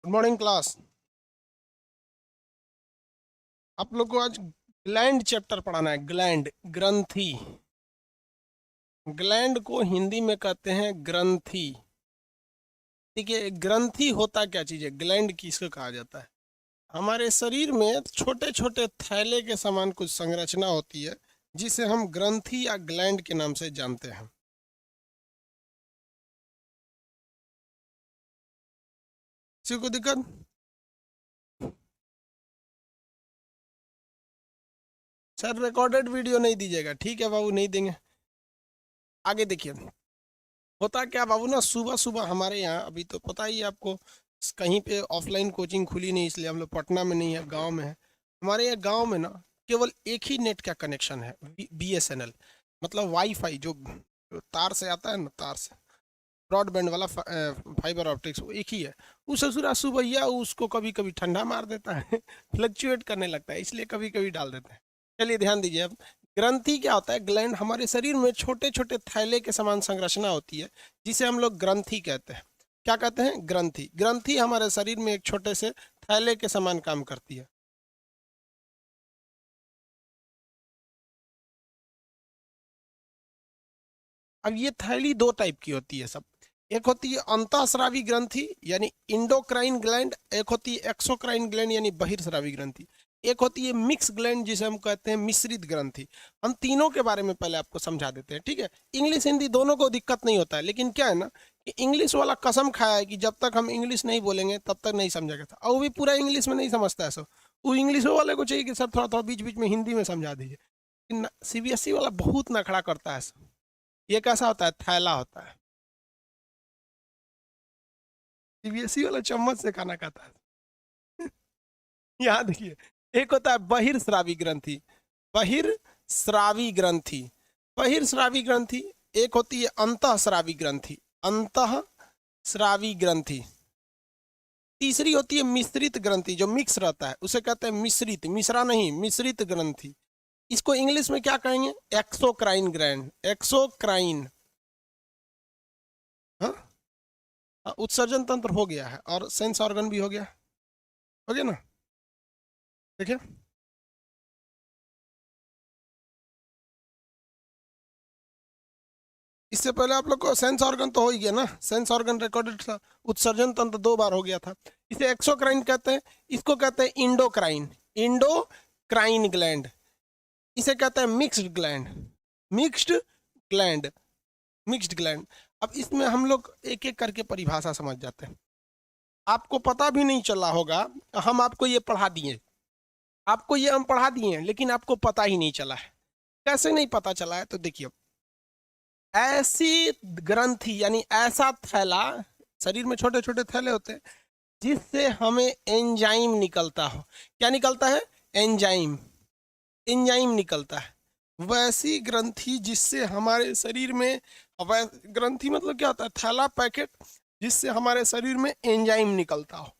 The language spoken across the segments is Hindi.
Good morning class. आप लोग को आज ग्लैंड चैप्टर पढ़ाना है। ग्लैंड, ग्रंथि। ग्लैंड को हिंदी में कहते हैं ग्रंथि। ठीक है, ग्रंथि होता क्या चीज है, ग्लैंड किसको कहा जाता है? हमारे शरीर में छोटे छोटे थैले के समान कुछ संरचना होती है जिसे हम ग्रंथि या ग्लैंड के नाम से जानते हैं। किसी को दिक्कत? सर रिकॉर्डेड वीडियो नहीं दीजिएगा, ठीक है बाबू, नहीं देंगे। आगे देखिए, होता क्या बाबू ना, सुबह सुबह हमारे यहाँ, अभी तो पता ही है आपको, कहीं पे ऑफलाइन कोचिंग खुली नहीं, इसलिए हम लोग पटना में नहीं है, गांव में है। हमारे यहाँ गांव में ना केवल एक ही नेट का कनेक्शन है, BSNL, मतलब वाईफाई जो तार से आता है ना, तार से ब्रॉडबैंड वाला फाइबर ऑप्टिक्स, वो एक ही है। वो ससुरा सुबह या उसको कभी कभी ठंडा मार देता है फ्लक्चुएट करने लगता है, इसलिए कभी कभी डाल देते हैं। चलिए ध्यान दीजिए अब। ग्रंथि क्या होता है? ग्लैंड हमारे शरीर में छोटे छोटे थैले के समान संरचना होती है जिसे हम लोग ग्रंथि कहते हैं। क्या कहते हैं? ग्रंथि। ग्रंथि हमारे शरीर में एक छोटे से थैले के समान काम करती है। अब ये थैली दो टाइप की होती है सब। एक होती है अंतःस्रावी ग्रंथि यानी इंडोक्राइन ग्लैंड, एक होती है एक्सोक्राइन ग्लैंड यानी बहिर्स्रावी ग्रंथि, एक होती है मिक्स ग्लैंड जिसे हम कहते हैं मिश्रित ग्रंथि। हम तीनों के बारे में पहले आपको समझा देते हैं, ठीक है? इंग्लिश हिंदी दोनों को दिक्कत नहीं होता है, लेकिन क्या है ना कि इंग्लिश वाला कसम खाया है कि जब तक हम इंग्लिश नहीं बोलेंगे तब तक नहीं समझेगा था, और वो भी पूरा इंग्लिश में नहीं समझता है सब। वो इंग्लिश वाले को चाहिए कि सर थोड़ा थोड़ा बीच बीच में हिंदी में समझा दीजिए। CBSE वाला बहुत नखड़ा करता है सब। ये कैसा होता है? थैला होता है। CBSE वाला चम्मच से खाना खाता है यहाँ देखिए, एक होता है बहिर्स्रावी ग्रंथि। बहिर्स्रावी ग्रंथि, बहिर्स्रावी ग्रंथि। एक होती है अंतःस्रावी ग्रंथि, अंतःस्रावी ग्रंथि। तीसरी होती है मिश्रित ग्रंथि, जो मिक्स रहता है उसे कहते हैं मिश्रित, मिश्रा नहीं, मिश्रित ग्रंथि। इसको इंग्लिश में क्या कहेंगे? Exocrine gland, exocrine. हाँ, उत्सर्जन तंत्र हो गया है और सेंस ऑर्गन भी हो गया ना। देखिए, इससे पहले आप लोग को सेंस ऑर्गन तो हो ही गया ना, सेंस ऑर्गन रिकॉर्डेड था। उत्सर्जन तंत्र 2 बार हो गया था। इसे एक्सोक्राइन कहते हैं, इसको कहते हैं इंडोक्राइन, इंडोक्राइन ग्लैंड। इसे कहते हैं mixed gland, mixed gland, mixed gland. अब इसमें हम लोग एक एक करके परिभाषा समझ जाते हैं। आपको पता भी नहीं चला होगा, हम आपको ये पढ़ा दिए, आपको ये हम पढ़ा दिए, लेकिन आपको पता ही नहीं चला है। कैसे नहीं पता चला है? तो देखिए, ऐसी ग्रंथि यानी ऐसा थैला, शरीर में छोटे छोटे थैले होते हैं जिससे हमें एंजाइम निकलता हो। क्या निकलता है? एंजाइम, एंजाइम निकलता है। वैसी ग्रंथि जिससे हमारे शरीर में, ग्रंथि मतलब क्या होता है? थैला, पैकेट, जिससे हमारे शरीर में एंजाइम निकलता हो।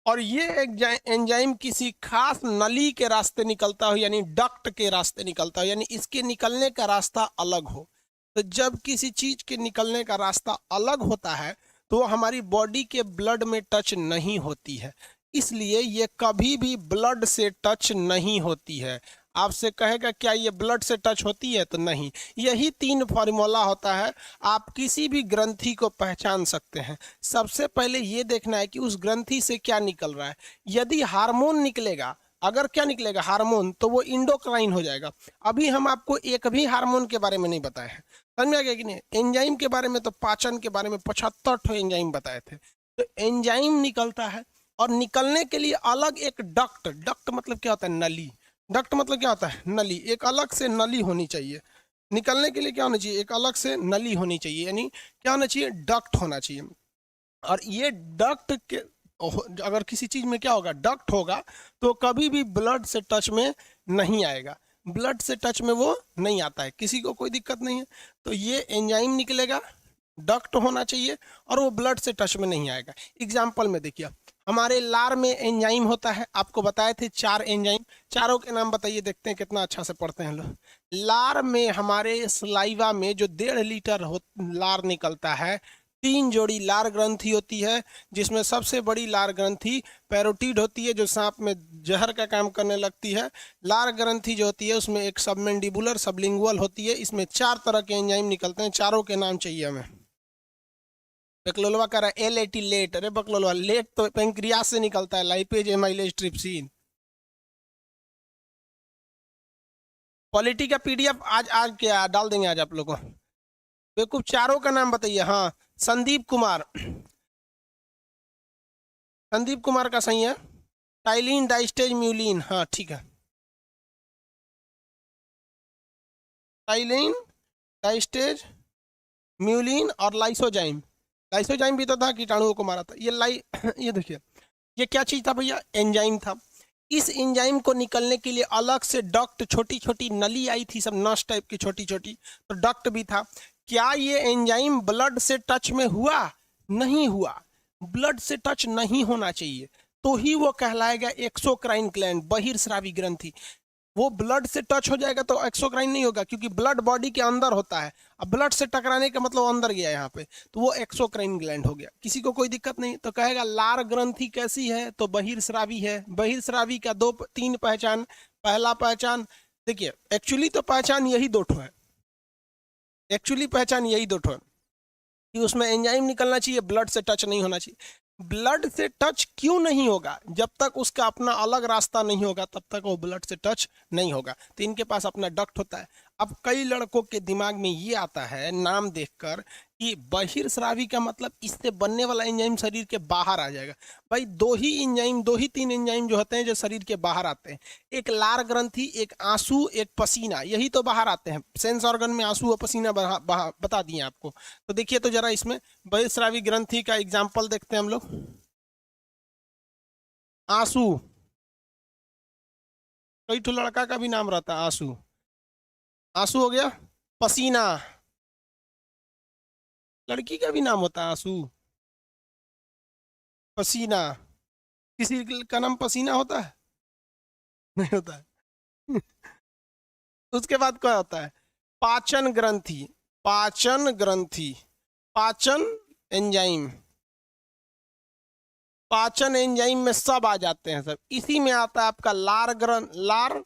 और ये एंजाइम किसी खास नली के रास्ते निकलता हो, यानी डक्ट के रास्ते निकलता हो, यानी इसके निकलने का रास्ता अलग हो। तो जब किसी चीज के निकलने का रास्ता अलग होता है तो वो हमारी बॉडी के ब्लड में टच नहीं होती है, इसलिए ये कभी भी ब्लड से टच नहीं होती है। आपसे कहेगा क्या ये ब्लड से टच होती है? तो नहीं। यही 3 फार्मूला होता है, आप किसी भी ग्रंथि को पहचान सकते हैं। सबसे पहले ये देखना है कि उस ग्रंथि से क्या निकल रहा है। यदि हार्मोन निकलेगा, अगर क्या निकलेगा? हार्मोन, तो वो इंडोक्राइन हो जाएगा। अभी हम आपको एक भी हार्मोन के बारे में नहीं बताए हैं, समझ में आ गया कि नहीं? एंजाइम के बारे में तो, पाचन के बारे में 75 ठो एंजाइम बताए थे। तो एंजाइम निकलता है, और निकलने के लिए अलग एक डक्ट, डक्ट मतलब क्या होता है? नली। डक्ट मतलब क्या होता है? नली। एक अलग से नली होनी चाहिए निकलने के लिए। क्या होना चाहिए? एक अलग से नली होनी चाहिए, यानी क्या होना चाहिए? डक्ट होना चाहिए। और ये डक्ट के, अगर किसी चीज में क्या होगा? डक्ट होगा, तो कभी भी ब्लड से टच में नहीं आएगा, ब्लड से टच में वो नहीं आता है, किसी को कोई दिक्कत नहीं है। तो ये एंजाइम निकलेगा, डक्ट होना चाहिए, और वो ब्लड से टच में नहीं आएगा। एग्जाम्पल में देखिए, हमारे लार में एंजाइम होता है, आपको बताए थे 4 एंजाइम। चारों के नाम बताइए, देखते हैं कितना अच्छा से पढ़ते हैं लोग। लार में, हमारे सलाइवा में जो 1.5 लीटर लार निकलता है, 3 जोड़ी लार ग्रंथि होती है, जिसमें सबसे बड़ी लार ग्रंथि पैरोटिड होती है जो सांप में जहर का काम करने लगती है। लार ग्रंथि जो होती है उसमें एक सबमेंडिबुलर सबलिंगुअल होती है। इसमें 4 तरह के एंजाइम निकलते हैं, चारों के नाम चाहिए हमें। बकलोलवा कह रहा है LAT लेट, अरे बकलोलवा लेट तो पेंक्रियास से निकलता है, लाइपेज एमाइलेज ट्रिप्सिन। पॉलिटी का PDF आज आज क्या डाल देंगे आज आप लोगों को। बेवकूफ, चारों का नाम बताइए। हाँ, संदीप कुमार, संदीप कुमार का सही है। टाइलिन, डाइस्टेज, म्यूलिन, हाँ ठीक है। टाइलिन, डाइस्टेज, म्यूलिन और लाइसोजाइम। लाइसोजाइम भी तो था, कीटाणुओं को मारा था। ये देखिए, ये क्या चीज था भैया? एंजाइम था। इस एंजाइम को निकलने के लिए अलग से डक्ट, छोटी छोटी नली आई थी, सब नस टाइप की छोटी छोटी, तो डक्ट भी था। क्या ये एंजाइम ब्लड से टच में हुआ? नहीं हुआ। ब्लड से टच नहीं होना चाहिए, तो ही वो कहलाएगा एक्सोक्राइन ग्लैंड, बहिर्स्रावी ग्रंथि। वो ब्लड से टच हो जाएगा तो एक्सोक्राइन नहीं होगा, क्योंकि ब्लड बॉडी के अंदर होता है। अब ब्लड से टकराने का मतलब अंदर गया यहाँ पे, तो वो एक्सोक्राइन ग्लैंड हो गया। किसी को कोई दिक्कत नहीं, तो कहेगा लार ग्रंथि कैसी है? तो बहिर्स्रावी है। बहिर्स्रावी का 3 पहचान। पहला पहचान देखिए, एक्चुअली तो पहचान यही 2 ठो है। एक्चुअली पहचान यही 2 ठो है कि उसमें एंजाइम निकलना चाहिए, ब्लड से टच नहीं होना चाहिए। ब्लड से टच क्यों नहीं होगा? जब तक उसका अपना अलग रास्ता नहीं होगा तब तक वो ब्लड से टच नहीं होगा। तो इनके पास अपना डक्ट होता है। अब कई लड़कों के दिमाग में ये आता है नाम देखकर कि बहिर्स्रावी का मतलब इससे बनने वाला एंजाइम शरीर के बाहर आ जाएगा। भाई 2 ही एंजाइम, 2 ही 3 एंजाइम जो होते हैं जो शरीर के बाहर आते हैं, एक लार ग्रंथि, एक आंसू, एक पसीना, यही तो बाहर आते हैं। सेंस ऑर्गन में आंसू और पसीना बता दिए आपको। तो देखिए तो जरा इसमें बहिर्स्रावी ग्रंथि का एग्जाम्पल देखते हैं हम लोग। आंसू, कई ठो लड़का का भी नाम रहता है आंसू। आंसू हो गया। पसीना, लड़की का भी नाम होता है आंसू। पसीना, किसी का नाम पसीना होता है? नहीं होता है। उसके बाद क्या होता है? पाचन ग्रंथि। पाचन ग्रंथि, पाचन एंजाइम, पाचन एंजाइम में सब आ जाते हैं सब। इसी में आता है आपका लार,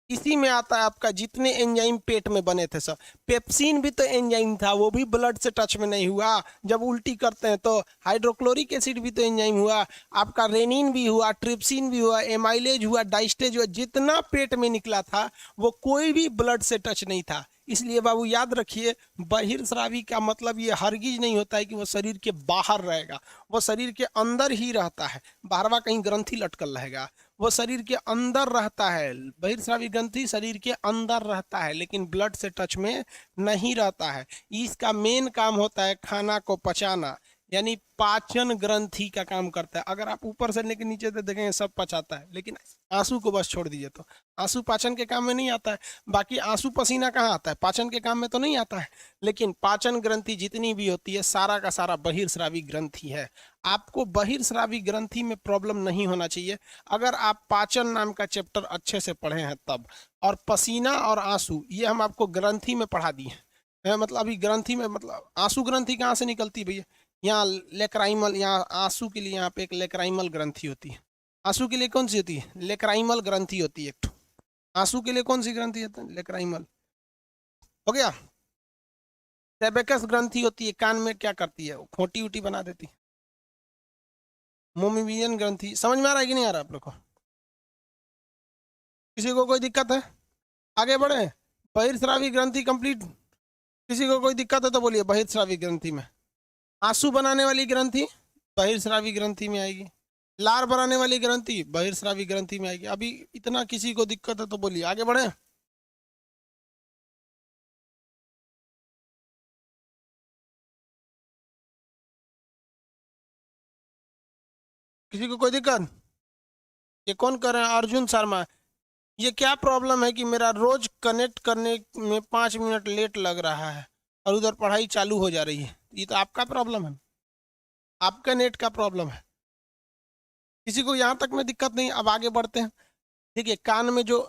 इसी में आता है आपका जितने एंजाइम पेट में बने थे सब। पेप्सिन भी तो एंजाइम था, वो भी ब्लड से टच में नहीं हुआ। जब उल्टी करते हैं तो हाइड्रोक्लोरिक एसिड भी तो एंजाइम हुआ। आपका रेनिन भी हुआ, ट्रिप्सिन भी हुआ, एमाइलेज हुआ, डाइस्टेज हुआ। जितना पेट में निकला था वो कोई भी ब्लड से टच नहीं था। इसलिए बाबू याद रखिए, बहिर्स्रावी का मतलब ये हरगिज नहीं होता है कि वो शरीर के बाहर रहेगा, वो शरीर के अंदर ही रहता है। बाहरवा कहीं ग्रंथि लटकल रहेगा, वो शरीर के अंदर रहता है। बहिर्स्रावी ग्रंथि शरीर के अंदर रहता है, लेकिन ब्लड से टच में नहीं रहता है। इसका मेन काम होता है खाना को पचाना, यानी पाचन ग्रंथि का काम करता है। अगर आप ऊपर से लेकर नीचे तक देखेंगे सब पचाता है, लेकिन आंसू को बस छोड़ दीजिए तो आंसू पाचन के काम में नहीं आता है। बाकी आंसू पसीना कहाँ आता है? पाचन के काम में तो नहीं आता है। लेकिन पाचन ग्रंथि जितनी भी होती है सारा का सारा बहिर्स्रावी ग्रंथि है। आपको बहिर्स्रावी ग्रंथि में प्रॉब्लम नहीं होना चाहिए अगर आप पाचन नाम का चैप्टर अच्छे से पढ़े हैं तब। और पसीना और आंसू ये हम आपको ग्रंथि में पढ़ा दिए हैं। मतलब अभी ग्रंथि में, मतलब आंसू ग्रंथि कहाँ से निकलती है भैया? यहाँ लेक्राइमल, यहाँ आंसू के लिए यहाँ पे एक लेक्राइमल ग्रंथि होती है। आंसू के लिए कौन सी होती है? लेक्राइमल ग्रंथि होती है एक ठो। आंसू के लिए कौन सी ग्रंथि होती है? लेक्राइमल। हो गया। सेबेकस ग्रंथि होती है, कान में क्या करती है? खोटी उटी बना देती है। मोमिवियन ग्रंथि। समझ में आ रहा है कि नहीं आ रहा आप लोग को? किसी को कोई दिक्कत है? आगे बढ़े। बहिर्स्रावी ग्रंथि कंप्लीट। किसी को कोई दिक्कत है तो बोलिए। बहिर्स्रावी ग्रंथि में आंसू बनाने वाली ग्रंथि बहिर्स्रावी ग्रंथि में आएगी। लार बनाने वाली ग्रंथि बहिर्स्रावी ग्रंथि में आएगी। अभी इतना किसी को दिक्कत है तो बोलिए, आगे बढ़े। किसी को कोई दिक्कत? ये कौन कर रहे हैं? अर्जुन शर्मा। ये क्या प्रॉब्लम है कि मेरा रोज कनेक्ट करने में 5 मिनट लेट लग रहा है और उधर पढ़ाई चालू हो जा रही है? ये तो आपका प्रॉब्लम है, आपका नेट का प्रॉब्लम है। किसी को यहाँ तक में दिक्कत नहीं। अब आगे बढ़ते हैं। देखिए, कान में जो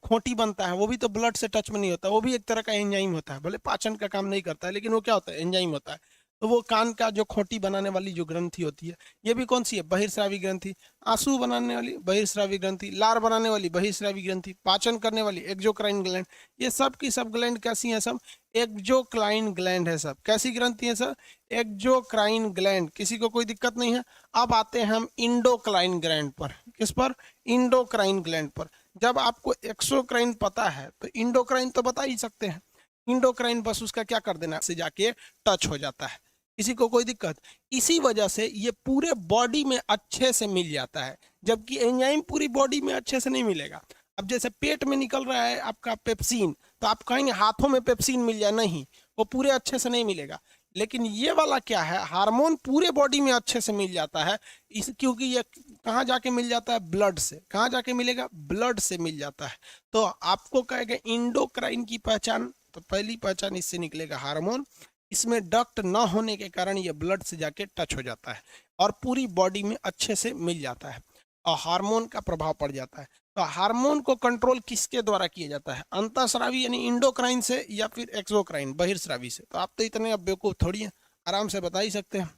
खोटी बनता है वो भी तो ब्लड से टच में नहीं होता, वो भी एक तरह का एंजाइम होता है। भले पाचन का काम नहीं करता है लेकिन वो क्या होता है? एंजाइम होता है। तो वो कान का जो खोटी बनाने वाली जो ग्रंथि होती है, ये भी कौन सी है? बहिर्स्रावी ग्रंथि। आंसू बनाने वाली बहिर्स्रावी ग्रंथि, लार बनाने वाली बहिर्स्रावी ग्रंथि, पाचन करने वाली एक्सोक्राइन ग्लैंड। ये सब की सब ग्लैंड कैसी हैं? सब एक्सोक्राइन ग्लैंड है। सब कैसी ग्रंथि है? सब एक्सोक्राइन ग्लैंड। किसी को कोई दिक्कत नहीं है। अब आते हैं हम इंडोक्राइन ग्लैंड पर। किस पर? इंडोक्राइन ग्लैंड पर। जब आपको एक्सोक्राइन पता है तो इंडोक्राइन तो बता ही सकते हैं। इंडोक्राइन बस उसका क्या कर देना से जाके टच हो जाता है। किसी को कोई दिक्कत? इसी वजह से ये पूरे बॉडी में अच्छे से मिल जाता है, जबकि एंजाइम पूरी बॉडी में अच्छे से नहीं मिलेगा। अब जैसे पेट में निकल रहा है आपका पेप्सिन, तो आप कहेंगे हाथों में पेप्सिन मिल जाए, नहीं, वो पूरे अच्छे से नहीं मिलेगा। लेकिन ये वाला क्या है? हार्मोन पूरे बॉडी में अच्छे से मिल जाता है। इस क्योंकि ये कहाँ जाके मिल जाता है? ब्लड से। कहाँ जाके मिलेगा? ब्लड से मिल जाता है। तो आपको कहेगा इंडोक्राइन की पहचान, तो पहली पहचान इससे निकलेगा हार्मोन। इसमें डक्ट न होने के कारण ये ब्लड से जाके टच हो जाता है और पूरी बॉडी में अच्छे से मिल जाता है और हार्मोन का प्रभाव पड़ जाता है। तो हार्मोन को कंट्रोल किसके द्वारा किया जाता है? अंतःस्रावी यानी इंडोक्राइन से या फिर एक्सोक्राइन बहिर्स्रावी से? तो आप तो इतने अब बेवकूफ थोड़ी हैं, आराम से बता ही सकते हैं।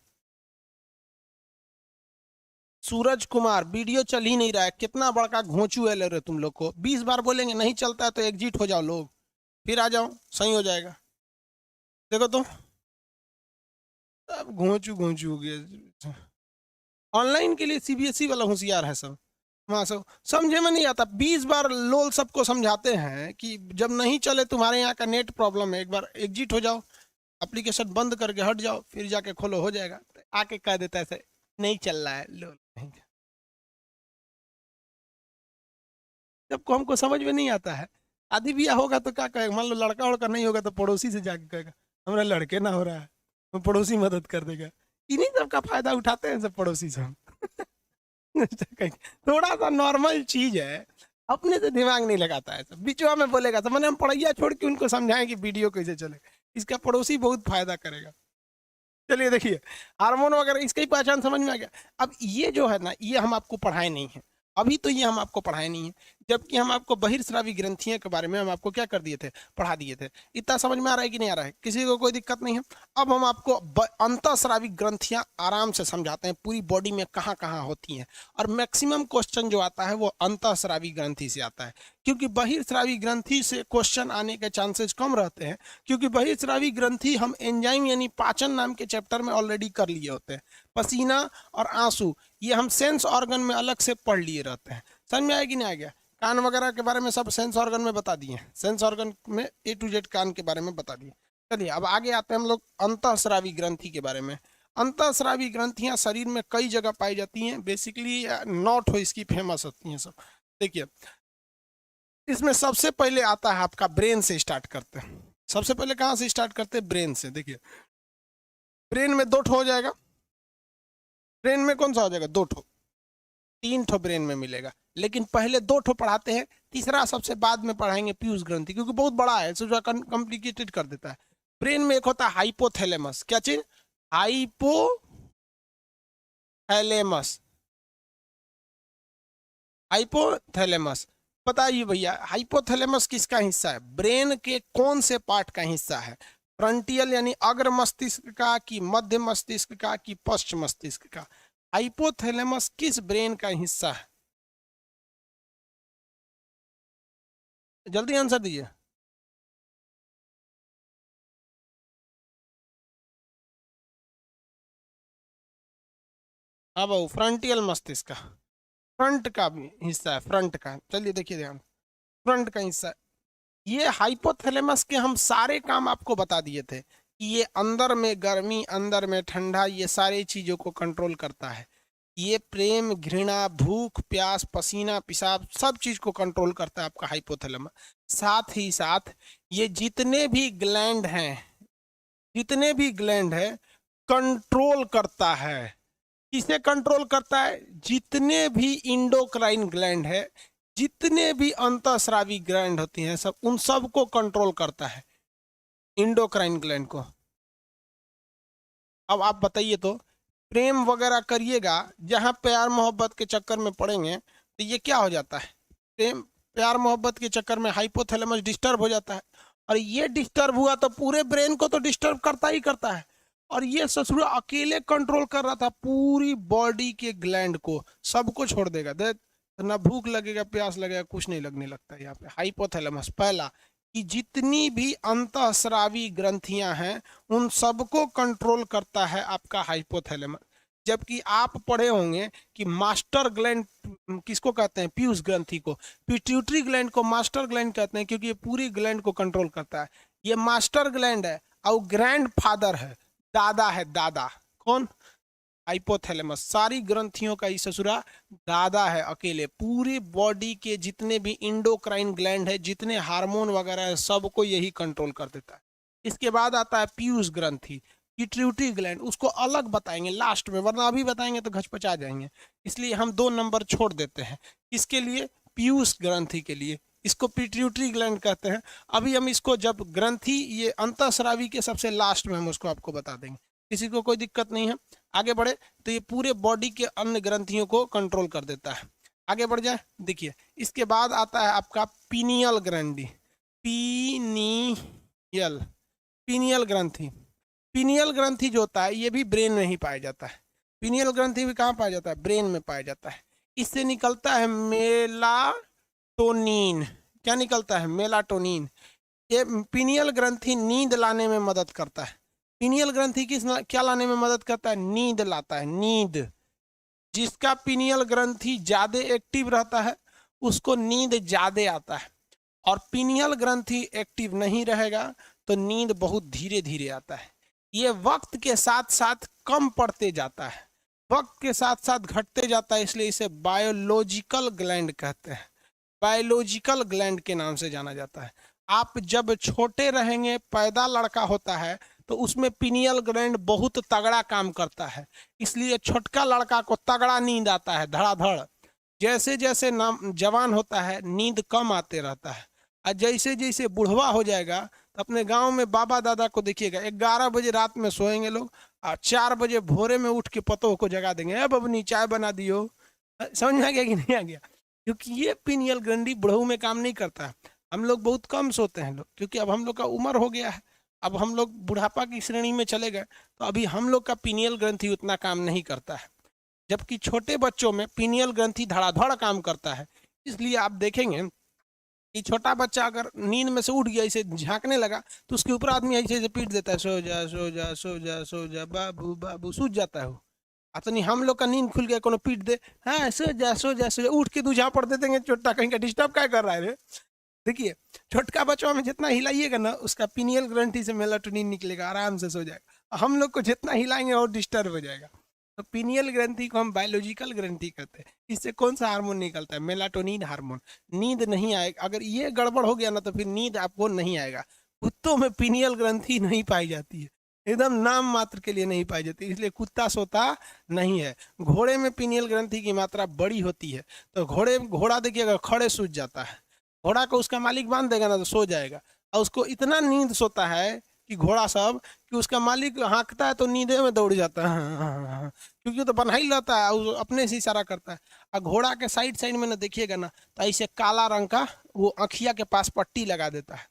सूरज कुमार, वीडियो चल ही नहीं रहा है। कितना बड़का घोंचू है ले रहे तुम लोग को। 20 बार बोलेंगे नहीं चलता है तो एग्जिट हो जाओ लोग, फिर आ जाओ, सही हो जाएगा। देखो तो अब घोंचू घोंचू हो गया। ऑनलाइन के लिए सीबीएसई वाला होशियार है सब। वहाँ सब समझे में नहीं आता। 20 बार लोल सबको समझाते हैं कि जब नहीं चले, तुम्हारे यहाँ का नेट प्रॉब्लम है, एक बार एग्जिट हो जाओ, एप्लीकेशन बंद करके हट जाओ, फिर जाके खोलो, हो जाएगा। आके कह देता है ऐसे नहीं चल रहा है लोल। जब को हमको समझ में नहीं आता है। शादी ब्याह होगा तो क्या कहेगा? मान लो लड़का वड़का नहीं होगा तो पड़ोसी से जाके कहेगा हमारा लड़के ना हो रहा है, तो पड़ोसी मदद कर देगा। इन्हीं सब का फायदा उठाते हैं सब पड़ोसी से हम। थोड़ा सा नॉर्मल चीज है, अपने से दिमाग नहीं लगाता है। सब बीचवा में बोलेगा तो मैंने हम पढ़ैया छोड़ के उनको समझाएं कि वीडियो कैसे चले, इसका पड़ोसी बहुत फायदा करेगा। चलिए देखिए, हार्मोन वगैरह इसकी पहचान समझ में आ गया। अब ये जो है ना, ये हम आपको पढ़ाए नहीं है अभी, तो ये हम आपको पढ़ाए नहीं है, जबकि हम आपको बहिर्स्रावी ग्रंथियों के बारे में हम आपको क्या कर दिए थे? पढ़ा दिए थे। इतना समझ में आ रहा है कि नहीं आ रहा है? किसी को कोई दिक्कत नहीं है? अब हम आपको अंतःस्रावी ग्रंथियां आराम से समझाते हैं, पूरी बॉडी में कहाँ कहाँ होती हैं। और मैक्सिमम क्वेश्चन जो आता है वो अंतःस्रावी ग्रंथि से आता है, क्योंकि बहिर्स्रावी ग्रंथि से क्वेश्चन आने के चांसेस कम रहते हैं, क्योंकि बहिर्स्रावी ग्रंथि हम एंजाइम यानी पाचन नाम के चैप्टर में ऑलरेडी कर लिए होते हैं। पसीना और आंसू ये हम सेंस ऑर्गन में अलग से पढ़ लिए रहते हैं। समझ में आया कि नहीं आ गया? कान वगैरह के बारे में सब सेंस ऑर्गन में बता दिए, सेंस ऑर्गन में A to Z कान के बारे में बता दिए। चलिए अब आगे आते हैं हम लोग अंतःस्रावी ग्रंथि के बारे में। अंतःस्रावी ग्रंथियां शरीर में कई जगह पाई जाती हैं, बेसिकली नॉट हो इसकी फेमस होती हैं सब। देखिए इसमें सबसे पहले आता है आपका ब्रेन से स्टार्ट करते हैं। सबसे पहले कहाँ से स्टार्ट करते हैं? ब्रेन से। देखिए ब्रेन में 2 ठो हो जाएगा। ब्रेन में कौन सा हो जाएगा? 2 ठो, 3 ठो ब्रेन में मिलेगा, लेकिन पहले 2 ठो पढ़ाते हैं, तीसरा सबसे बाद में पढ़ाएंगे पीयूष ग्रंथि, क्योंकि बहुत बड़ा है, सोचा कॉम्प्लिकेटेड कर देता है। ब्रेन में एक होता है हाइपोथैलेमस। क्या चीज? हाइपोथैलेमस। हाइपोथैलेमस बताइए भैया, हाइपोथैलेमस किसका हिस्सा है? ब्रेन के कौन से पार्ट का हिस्सा है? फ्रंटियल यानी अग्र मस्तिष्क का, कि मध्य मस्तिष्क का, कि पश्च मस्तिष्क का? हाइपोथैलेमस किस ब्रेन का हिस्सा है? जल्दी आंसर दीजिए। हाँ बाबू, फ्रंटियल मस्तिष्क का, फ्रंट का भी हिस्सा है, फ्रंट का। चलिए देखिए ध्यान, फ्रंट का हिस्सा है। ये हाइपोथैलेमस के हम सारे काम आपको बता दिए थे कि ये अंदर में गर्मी, अंदर में ठंडा, ये सारी चीजों को कंट्रोल करता है। ये प्रेम, घृणा, भूख, प्यास, पसीना, पेशाब, सब चीज को कंट्रोल करता है आपका हाइपोथैलेमस। साथ ही साथ ये जितने भी ग्लैंड हैं, जितने भी ग्लैंड है कंट्रोल करता है। किसे कंट्रोल करता है? जितने भी इंडोक्राइन ग्लैंड है, जितने भी अंतःस्रावी ग्लैंड होती हैं, सब उन सब को कंट्रोल करता है, इंडोक्राइन ग्लैंड को। अब आप बताइए तो, प्रेम वगैरह करिएगा, जहां प्यार मोहब्बत के चक्कर में पड़ेंगे तो ये क्या हो जाता है? प्रेम प्यार मोहब्बत के चक्कर में हाइपोथैलेमस डिस्टर्ब हो जाता है, और ये डिस्टर्ब हुआ तो पूरे ब्रेन को तो डिस्टर्ब करता ही करता है। और ये ससुरा अकेले कंट्रोल कर रहा था पूरी बॉडी के ग्लैंड को, सबको छोड़ देगा। देख ना भूख लगेगा, प्यास लगेगा, कुछ नहीं लगने लगता यहाँ पे। हाइपोथैलेमस पहला कि जितनी भी अंतःस्रावी ग्रंथियां हैं उन सबको कंट्रोल करता है आपका हाइपोथैलेमस। जबकि आप पढ़े होंगे कि मास्टर ग्लैंड किसको कहते हैं, पीयूष ग्रंथि को। पिट्यूटरी ग्लैंड को मास्टर ग्लैंड कहते हैं क्योंकि ये पूरी ग्लैंड को कंट्रोल करता है। ये मास्टर ग्लैंड है और ग्रैंड फादर है, दादा है, दादा कौन, हाइपोथैलेमस। सारी ग्रंथियों का ही ससुरा दादा है अकेले। पूरी बॉडी के जितने भी इंडोक्राइन ग्लैंड है, जितने हार्मोन वगैरह है, सबको यही कंट्रोल कर देता है। इसके बाद आता है पीयूष ग्रंथि, पिट्यूटरी ग्लैंड, उसको अलग बताएंगे लास्ट में, वरना अभी बताएंगे तो घचपचा जाएंगे, इसलिए हम 2 नंबर छोड़ देते हैं। इसके लिए पीयूष ग्रंथि के लिए, इसको पिट्यूटरी ग्लैंड कहते हैं। अभी हम इसको जब ग्रंथि ये अंतःस्रावी के सबसे लास्ट में हम उसको आपको बता देंगे, किसी को कोई दिक्कत नहीं है। आगे बढ़े तो ये पूरे बॉडी के अन्य ग्रंथियों को कंट्रोल कर देता है। आगे बढ़ जाए, देखिए इसके बाद आता है आपका पीनियल ग्रंथि, पीनियल, पीनियल ग्रंथि। पीनियल ग्रंथि जो होता है ये भी ब्रेन में ही पाया जाता है। पीनियल ग्रंथि भी कहाँ पाया जाता है, ब्रेन में पाया जाता है। इससे निकलता है मेलाटोनिन। क्या निकलता है, मेलाटोनिन। ये पीनियल ग्रंथि नींद लाने में मदद करता है। पीनियल ग्रंथि क्या लाने में मदद करता है, नींद लाता है, नींद। जिसका पीनियल ग्रंथि ज्यादा एक्टिव रहता है उसको नींद ज्यादा आता है, और पीनियल ग्रंथि एक्टिव नहीं रहेगा तो नींद बहुत धीरे धीरे आता है। ये वक्त के साथ साथ कम पड़ते जाता है, वक्त के साथ साथ घटते जाता है, इसलिए इसे बायोलॉजिकल ग्लैंड कहते हैं। बायोलॉजिकल ग्लैंड के नाम से जाना जाता है। आप जब छोटे रहेंगे, पैदा लड़का होता है तो उसमें पीनियल ग्लैंड बहुत तगड़ा काम करता है, इसलिए छोटका लड़का को तगड़ा नींद आता है, धड़ाधड़। जैसे जैसे नाम जवान होता है नींद कम आते रहता है, और जैसे जैसे बुढ़वा हो जाएगा तो अपने गांव में बाबा दादा को देखिएगा, 11 बजे रात में सोएंगे लोग और 4 बजे भोरे में उठ के पतों को जगा देंगे, अब बबनी चाय बना दियो। समझ में आ गया कि नहीं आ गया, क्योंकि ये पीनियल ग्रंथि बुढ़ऊ में काम नहीं करता है। हम लोग बहुत कम सोते हैं लोग, क्योंकि अब हम लोग का उम्र हो गया है, अब हम लोग बुढ़ापा की श्रेणी में चले गए, तो अभी हम लोग का पीनियल ग्रंथि उतना काम नहीं करता है। जबकि छोटे बच्चों में पीनियल ग्रंथि धड़ाधड़ काम करता है। इसलिए आप देखेंगे कि छोटा बच्चा अगर नींद में से उठ गया, इसे झांकने लगा, तो उसके ऊपर आदमी ऐसे ऐसे पीट देता है, सो जा सो जा सो जा सो जा बाबू बाबू, सूझ जाता है वो। तो नहीं हम लोग का नींद खुल गया, कोनो पीट दे, हाँ सो जा सो जा सो जा, उठ के दूझा पड़ देते हैं, छोटा कहीं का डिस्टर्ब क्या कर रहा है रे। देखिए छोटका बच्चों में जितना हिलाइएगा ना, उसका पीनियल ग्रंथि से मेलाटोनिन निकलेगा, आराम से सो जाएगा। हम लोग को जितना हिलाएंगे और डिस्टर्ब हो जाएगा। तो पीनियल ग्रंथि को हम बायोलॉजिकल ग्रंथि कहते हैं। इससे कौन सा हार्मोन निकलता है, मेलाटोनिन हार्मोन। नींद नहीं आएगा, अगर ये गड़बड़ हो गया ना तो फिर नींद आपको नहीं आएगा। कुत्तों में पीनियल ग्रंथि नहीं पाई जाती है, एकदम नाम मात्र के लिए नहीं पाई जाती, इसलिए कुत्ता सोता नहीं है। घोड़े में पीनियल ग्रंथि की मात्रा बड़ी होती है, तो घोड़ा देखिए अगर खड़े सूझ जाता है, घोड़ा को उसका मालिक बांध देगा ना तो सो जाएगा, और उसको इतना नींद सोता है कि घोड़ा सब कि उसका मालिक हाँकता है तो नींदे में दौड़ जाता है, क्योंकि तो बना ही रहता है, अपने से इशारा करता है। और घोड़ा के साइड साइड में ना देखिएगा ना तो ऐसे काला रंग का वो आँखिया के पास पट्टी लगा देता है,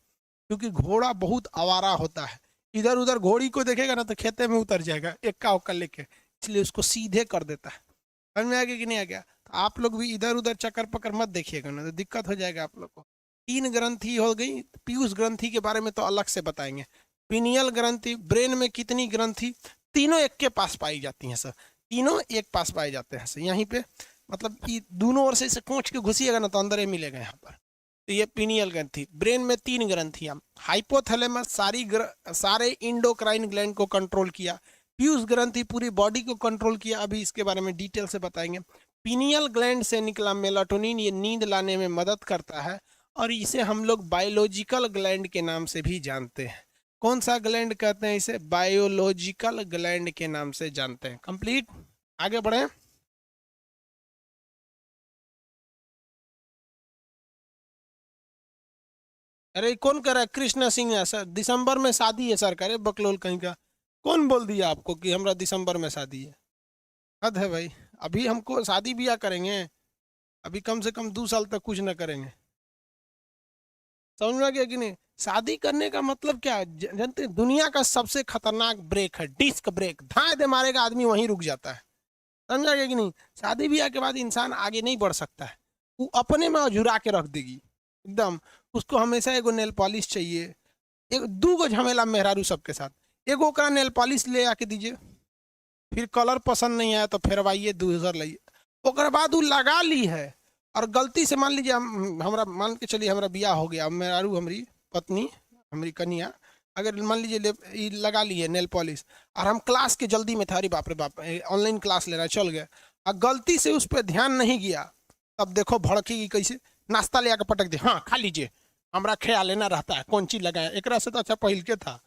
क्योंकि घोड़ा बहुत आवारा होता है। इधर उधर घोड़ी को देखेगा ना तो खेते में उतर जाएगा एक्का उक्का लेके, इसलिए उसको सीधे कर देता है। समझ में आ गया कि नहीं आ गया। तो आप लोग भी इधर उधर चक्कर पकड़ मत देखिएगा ना, तो दिक्कत हो जाएगा आप लोग को। 3 ग्रंथि हो गई, पीयूष ग्रंथि के बारे में तो अलग से बताएंगे। पीनियल ग्रंथि, ब्रेन में कितनी ग्रंथि, तीनों एक के पास पाई जाती हैं सर, तीनों एक पास पाए जाते हैं सर, यहीं पे मतलब कि दोनों ओर से इसे कोंच के घुसिएगा ना तो अंदर ही मिलेगा यहाँ पर। तो ये पीनियल ग्रंथि, ब्रेन में 3 ग्रंथियां, हाइपोथैलेमस सारे इंडोक्राइन ग्लैंड को कंट्रोल किया, पीयूष ग्रंथि पूरी बॉडी को कंट्रोल किया, अभी इसके बारे में डिटेल से बताएंगे। पीनियल ग्लैंड से निकला मेलाटोनिन ये नींद लाने में मदद करता है, और इसे हम लोग बायोलॉजिकल ग्लैंड के नाम से भी जानते हैं। कौन सा ग्लैंड कहते हैं इसे, बायोलॉजिकल ग्लैंड के नाम से जानते हैं। कंप्लीट, आगे बढ़े। अरे कौन कर रहा है, कृष्णा सिंह है सर, दिसंबर में शादी है सर, करे बकलोल कहीं का। कौन बोल दिया आपको कि हमरा दिसंबर में शादी है, हद है भाई। अभी हमको शादी ब्याह करेंगे, अभी कम से कम 2 साल तक कुछ ना करेंगे। समझ में आ गया कि नहीं? शादी करने का मतलब क्या है? जानते हैं, दुनिया का सबसे खतरनाक ब्रेक है डिस्क ब्रेक, धाए दे मारेगा आदमी वहीं रुक जाता है। समझा गया कि नहीं? शादी ब्याह के बाद इंसान आगे नहीं बढ़ सकता है, वो अपने में अझुरा के रख देगी एकदम। उसको हमेशा एगो नेल पॉलिश चाहिए, एक दू गो झमेला मेहरारू सबके साथ, एगो ओकरा नेल पॉलिश ले आके दीजिए, फिर कलर पसंद नहीं आया तो फेरवाइए 2000 लाइए, ओकर बाद वो लगा ली है। और गलती से मान लीजिए हमरा मान के चलिए हमरा बियाह हो गया, मेहरारू हमारी पत्नी हमारी कन्या अगर मान लीजिए ये लगा लिए नेल पॉलिश, और हम क्लास के जल्दी में था, अरे बाप रे बाप ऑनलाइन क्लास लेना चल गया, और गलती से उस पर ध्यान नहीं गया, तब देखो भड़केगी कैसे, नाश्ता ले आकर पटक दे, हाँ खा लीजिए, हमरा ख्याल लेना रहता है कौन चीज लगाए, एक से तो अच्छा पहिल के था।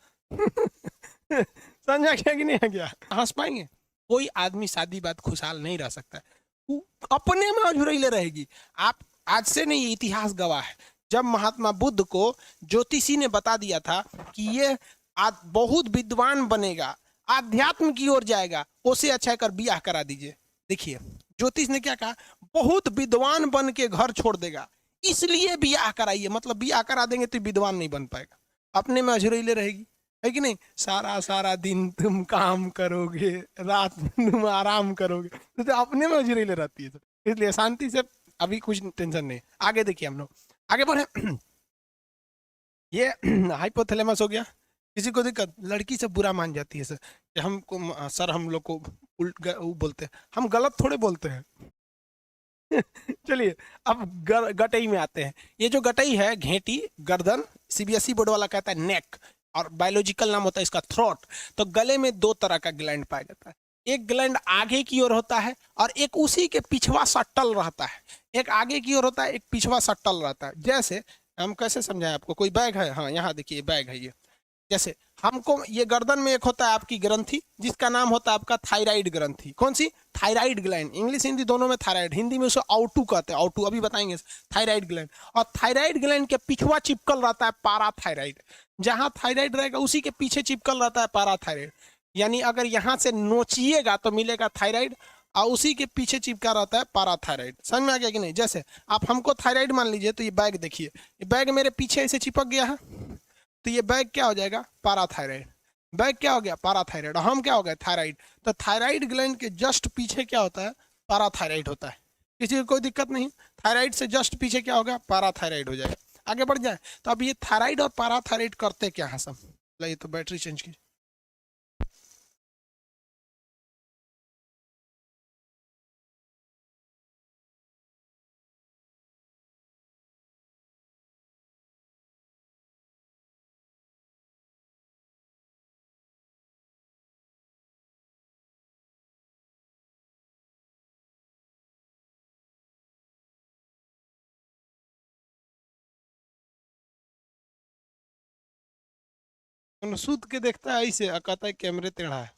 समझा क्या कि नहीं है क्या? हंस पाएंगे? कोई आदमी शादी बाद खुशहाल नहीं रह सकता है, वो अपने में अझुरैले रहेगी। आप आज से नहीं, इतिहास गवाह है, जब महात्मा बुद्ध को ज्योतिषी ने बता दिया था कि ये बहुत विद्वान बनेगा, आध्यात्म की ओर जाएगा, उसे अच्छा कर बियाह करा दीजिए। देखिए ज्योतिष ने क्या कहा, बहुत विद्वान बन के घर छोड़ देगा, इसलिए बियाह कराइए, मतलब बियाह करा देंगे तो विद्वान नहीं बन पाएगा, अपने में अझुरैले रहेगी, है कि नहीं? सारा सारा दिन तुम काम करोगे, रात में तुम आराम करोगे, तो अपने में अझुरैले रहती है, तो इसलिए शांति से, अभी कुछ टेंशन नहीं। आगे देखिए हम लोग आगे बढ़े। ये हाइपोथैलेमस हो गया, किसी को दिक्कत, लड़की से बुरा मान जाती है सर कि हमको, सर हम लोग को उल्ट वो बोलते हैं, हम गलत थोड़े बोलते हैं। चलिए अब गटई में आते हैं। ये जो गटई है, घेंटी, गर्दन, सीबीएसई बोर्ड वाला कहता है नेक, और बायोलॉजिकल नाम होता है इसका थ्रोट। तो गले में दो तरह का ग्लैंड पाया जाता है, एक ग्लैंड आगे की ओर होता है और एक उसी के पिछवा सट्टल रहता है, एक आगे की ओर होता है, एक पिछवा सट्टल रहता है। जैसे हम कैसे समझाएं आपको, कोई बैग है, हाँ यहाँ देखिए बैग है ये, जैसे हमको ये गर्दन में एक होता है आपकी ग्रंथि जिसका नाम होता है आपका थायराइड ग्रंथि, कौन सी? थायराइड ग्लैंड, इंग्लिश हिंदी दोनों में थायराइड, हिंदी में उसे आउटू कहते हैं, आउटू अभी बताएंगे, थायराइड ग्लैंड। और थायराइड ग्लैंड के पिछवा चिपकल रहता है पाराथायराइड, जहां थायराइड रहेगा उसी के पीछे चिपकल रहता है पाराथायराइड, यानी अगर यहाँ से नोचिएगा तो मिलेगा थायराइड, और उसी के पीछे चिपका रहता है पाराथायराइड। समझ में आ गया कि नहीं? जैसे आप हमको थायराइड मान लीजिए, तो ये बैग देखिए, ये बैग मेरे पीछे ऐसे चिपक गया है, तो ये बैग क्या हो जाएगा? पाराथायराइड। बैग क्या हो गया? पाराथायराइड। हम क्या हो गए? थायराइड। तो थायराइड ग्लैंड के जस्ट पीछे क्या होता है? पाराथायराइड होता है। किसी को कोई दिक्कत नहीं, थायराइड से जस्ट पीछे क्या होगा? पाराथायराइड हो जाएगा। आगे बढ़ जाए तो अब ये थायराइड और पाराथायराइड करते क्या है सब? ये तो बैटरी चेंज की, सूद के देखता है ऐसे, कहता है कैमरे टेढ़ा है।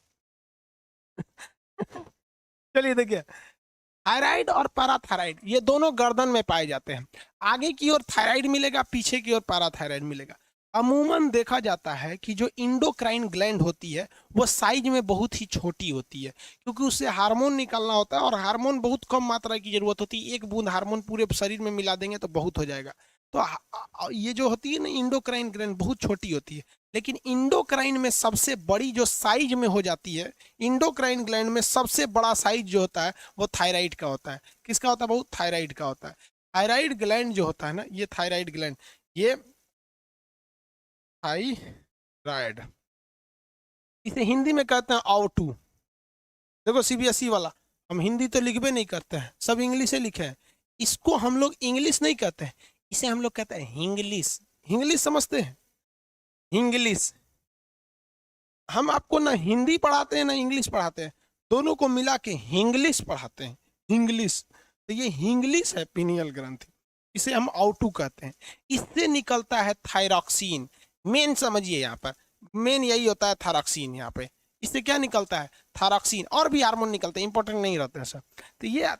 चलिए देखिए, थायराइड और पैराथायराइड ये दोनों गर्दन में पाए जाते हैं, आगे की ओर थायराइड मिलेगा, पीछे की ओर पैराथायराइड मिलेगा। अमूमन देखा जाता है कि जो इंडोक्राइन ग्लैंड होती है वो साइज में बहुत ही छोटी होती है, क्योंकि उससे हार्मोन निकलना होता है, और हार्मोन बहुत कम मात्रा की जरूरत होती है, एक बूंद हार्मोन पूरे शरीर में मिला देंगे तो बहुत हो जाएगा। तो ये जो होती है ना इंडोक्राइन ग्लैंड बहुत छोटी होती है, लेकिन इंडोक्राइन में सबसे बड़ी जो साइज में हो जाती है, इंडोक्राइन ग्लैंड में सबसे बड़ा साइज जो होता है वो थायराइड का होता है। किसका होता है? बहुत थायराइड का होता है। थायराइड ग्लैंड जो होता है ना, ये थायराइड ग्लैंड, ये थायराइड, इसे हिंदी में कहते हैं आउटू। देखो सीबीएसई वाला, हम हिंदी तो लिखबे नहीं करते हैं, सब इंग्लिश से लिखे हैं, इसको हम लोग इंग्लिश नहीं कहते हैं, इसे हम लोग कहते हैं हिंग्लिश। हिंग्लिश समझते हैं? हिंग्लिश। हम आपको ना हिंदी पढ़ाते हैं ना इंग्लिश पढ़ाते हैं, दोनों को मिला के हिंग्लिश पढ़ाते हैं, हिंग्लिश। तो ये हिंग्लिश है पीनियल ग्रंथि, इसे हम आउटू कहते हैं। इससे निकलता है थायरॉक्सिन, मेन समझिए यहाँ पर, मेन यही होता है थायरॉक्सिन। यहाँ पे इससे क्या निकलता है? थायरॉक्सिन, और भी हार्मोन निकलते हैं, इंपॉर्टेंट नहीं रहते हैं सर। तो ये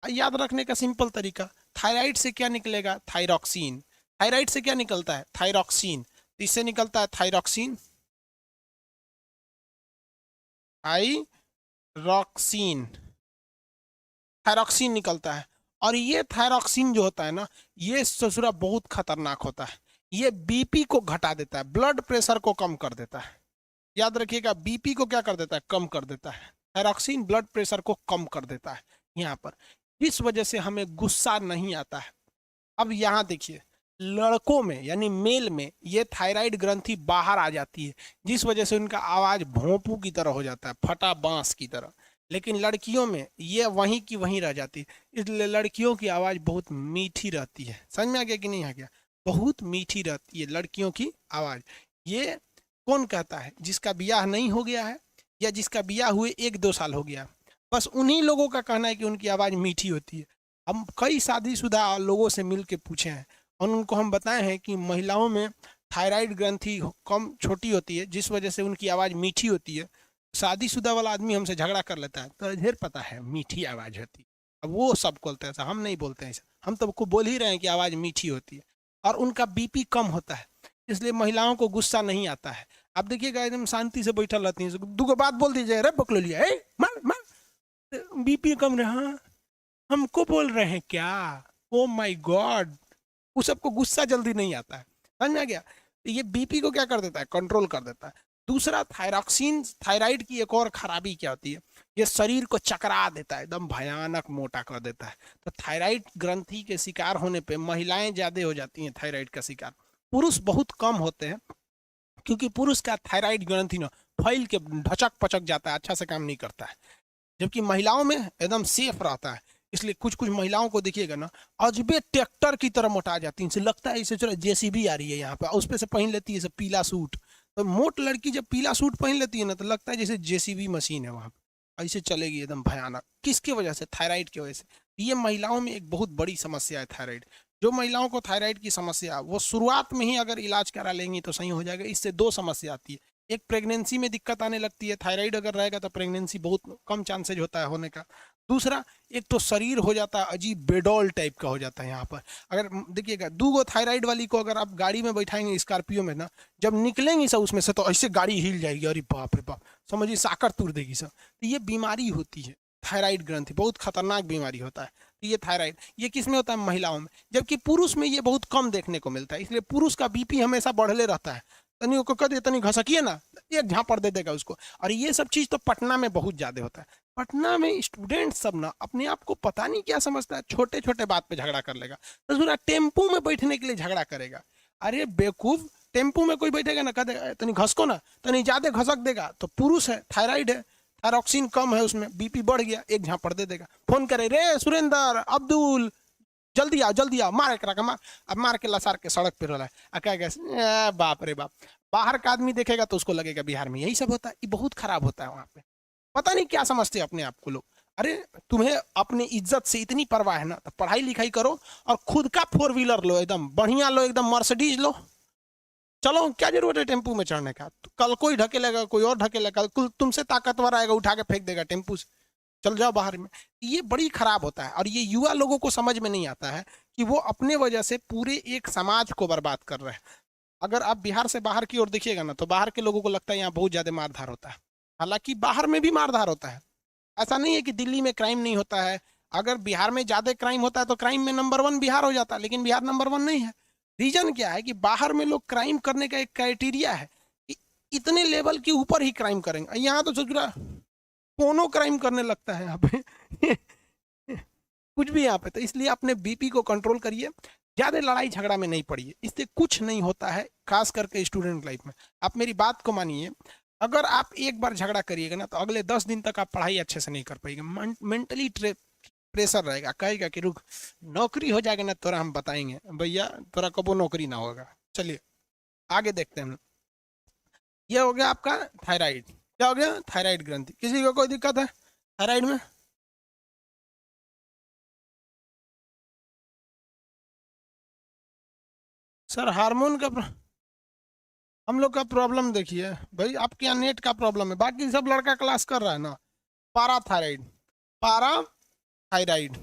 याद रखने का सिंपल तरीका, थायराइड से क्या निकलेगा? थायरॉक्सिन। थायराइड से क्या निकलता है? थायरॉक्सिन। तो इससे निकलता है थायरॉक्सिन, थायरॉक्सिन, थायरॉक्सिन निकलता है। और ये थायरॉक्सिन जो होता है ना, ये ससुरा बहुत खतरनाक होता है। ये बीपी को घटा देता है, ब्लड प्रेशर को कम कर देता है। याद रखिएगा, बीपी को क्या कर देता है, कम कर देता है। थायरॉक्सिन ब्लड प्रेशर को कम कर देता है यहाँ पर, इस वजह से हमें गुस्सा नहीं आता है। अब यहाँ देखिए, लड़कों में यानी मेल में ये थायराइड ग्रंथि बाहर आ जाती है, जिस वजह से उनका आवाज भोंपू की तरह हो जाता है, फटा बांस की तरह। लेकिन लड़कियों में ये वहीं की वहीं रह जाती है, इसलिए लड़कियों की आवाज बहुत मीठी रहती है। समझ में आ गया कि नहीं आ गया? बहुत मीठी रहती है लड़कियों की आवाज। ये कौन कहता है? जिसका ब्याह नहीं हो गया है या जिसका ब्याह हुए 1-2 साल हो गया, बस उन्हीं लोगों का कहना है कि उनकी आवाज मीठी होती है। हम कई शादीशुदा लोगों से मिल के पूछे हैं और उनको हम बताए हैं कि महिलाओं में थायराइड ग्रंथि कम छोटी होती है, जिस वजह से उनकी आवाज़ मीठी होती है। शादीशुदा वाला आदमी हमसे झगड़ा कर लेता है, तो ढेर पता है मीठी आवाज़ होती है। अब वो सब बोलते हैं ऐसा, हम नहीं बोलते हैं ऐसा। हम तो आपको बोल ही रहे हैं कि आवाज़ मीठी होती है और उनका बीपी कम होता है, इसलिए महिलाओं को गुस्सा नहीं आता है। आप देखिएगा एकदम शांति से बैठल रहती हैं, दो बात बोल दीजिए, अरे पकड़ लिया, मार मार, बीपी कम रहा, हमको बोल रहे हैं क्या? ओ माय गॉड, उस सबको गुस्सा जल्दी नहीं आता है। समझ में आ गया? तो ये बीपी को क्या कर देता है, कंट्रोल कर देता है। दूसरा, थायरॉक्सिन, थायराइड की एक और खराबी क्या होती है, ये शरीर को चकरा देता है, एकदम भयानक मोटा कर देता है। तो थायराइड ग्रंथि के शिकार होने पे महिलाएं ज्यादा हो जाती हैं थायराइड का शिकार, पुरुष बहुत कम होते हैं, क्योंकि पुरुष का थायराइड ग्रंथि ना फैल के ढचक पचक जाता है, अच्छा से काम नहीं करता है, जबकि महिलाओं में एकदम सेफ रहता है। इसलिए कुछ कुछ महिलाओं को देखिएगा ना, अजबे ट्रैक्टर की तरह मोटा जाती है, इनसे लगता है इसे चलो जेसीबी आ रही है यहाँ पे, उस पे से पहन लेती है पीला सूट। तो मोट लड़की जब पीला सूट पहन लेती है ना, तो लगता है जैसे जेसीबी मशीन है वहाँ पे, ऐसे चलेगी एकदम भयानक। किसकी वजह से? थायराइड की वजह से। ये महिलाओं में एक बहुत बड़ी समस्या है थायराइड। जो महिलाओं को थायराइड की समस्या, वो शुरुआत में ही अगर इलाज करा लेंगी तो सही हो जाएगा। इससे 2 समस्या आती है, एक प्रेगनेंसी में दिक्कत आने लगती है, थायराइड अगर रहेगा तो प्रेगनेंसी बहुत कम चांसेज होता है होने का। दूसरा, एक तो शरीर हो जाता है अजीब बेडॉल टाइप का हो जाता है यहाँ पर। अगर देखिएगा, 2 थायराइड वाली को अगर आप गाड़ी में बैठाएंगे स्कॉर्पियो में ना, जब निकलेंगी सब उसमें से तो ऐसे गाड़ी हिल जाएगी, अरे बाप रे बाप, समझिए साकर तोड़ देगी सब। तो ये बीमारी होती है थायराइड ग्रंथि, बहुत खतरनाक बीमारी होता है। तो ये थायराइड, ये किस में होता है? महिलाओं में, जबकि पुरुष में ये बहुत कम देखने को मिलता है। इसलिए पुरुष का बीपी हमेशा बढ़ले रहता है। तनी को कह दे, तनी घसकिए ना, एक झापड़ दे देगा उसको। और ये सब चीज तो पटना में बहुत ज्यादा होता है। पटना में स्टूडेंट सब ना अपने आप को पता नहीं क्या समझता है, छोटे छोटे बात पे झगड़ा कर लेगा। तो पूरा टेम्पू में बैठने के लिए झगड़ा करेगा। अरे बेवकूफ, टेम्पू में कोई बैठेगा ना, कह देगा तनी घसको ना, तनी ज्यादा घसक देगा तो पुरुष है, थायराइड है, थायरॉक्सिन कम है उसमें, बीपी बढ़ गया, एक झापड़ दे देगा। फोन करे, रे सुरेंद्र, अब्दुल, जल्दी आओ जल्दी आओ, मार एक मार। अब मार के लसार के सड़क पे रोला है, क्या बाप रे बाप। बाहर का आदमी देखेगा तो उसको लगेगा बिहार में यही सब होता है। ये बहुत खराब होता है वहां पे, पता नहीं क्या समझते अपने आप को लोग। अरे तुम्हें अपनी इज्जत से इतनी परवाह है ना, तो पढ़ाई लिखाई करो और खुद का 4 व्हीलर लो, एकदम बढ़िया लो, एकदम मर्सिडीज लो, चलो, क्या जरूरत है टेम्पू में चढ़ने का? तो कल कोई ढकेलेगा, कोई और ढकेलेगा, तुमसे ताकतवर आएगा उठा के फेंक देगा टेम्पू से, चल जाओ बाहर में। ये बड़ी खराब होता है और ये युवा लोगों को समझ में नहीं आता है कि वो अपने वजह से पूरे एक समाज को बर्बाद कर रहे हैं। अगर आप बिहार से बाहर की ओर देखिएगा ना, तो बाहर के लोगों को लगता है यहाँ बहुत ज्यादा मारधार होता है, हालांकि बाहर में भी मारधार होता है। ऐसा नहीं है कि दिल्ली में क्राइम नहीं होता है। अगर बिहार में ज्यादा क्राइम होता है तो क्राइम में नंबर 1 बिहार हो जाता है, लेकिन बिहार नंबर 1 नहीं है। रीजन क्या है कि बाहर में लोग क्राइम करने का एक क्राइटेरिया है कि इतने लेवल के ऊपर ही क्राइम करेंगे। यहाँ तो सोच रहा कौनो क्राइम करने लगता है यहाँ पे कुछ भी यहाँ पे। तो इसलिए अपने बीपी को कंट्रोल करिए, ज्यादा लड़ाई झगड़ा में नहीं पड़िए, इससे कुछ नहीं होता है, खास करके स्टूडेंट लाइफ में। आप मेरी बात को मानिए, अगर आप एक बार झगड़ा करिएगा ना, तो अगले 10 दिन तक आप पढ़ाई अच्छे से नहीं कर पाएंगे, मेंटली प्रेशर रहेगा, कहेगा कि रुक नौकरी हो जाएगा ना तोरा हम बताएंगे, भैया तोरा कबो नौकरी ना होगा। चलिए आगे देखते हैं। ये हो गया आपका थायराइड। क्या हो गया? थायराइड ग्रंथि। किसी को कोई दिक्कत है थायराइड में? सर हार्मोन का हम लोग का प्रॉब्लम देखिए भाई, आपके यहाँ नेट का प्रॉब्लम है, बाकी सब लड़का क्लास कर रहा है ना। पाराथायराइड, पाराथायराइड,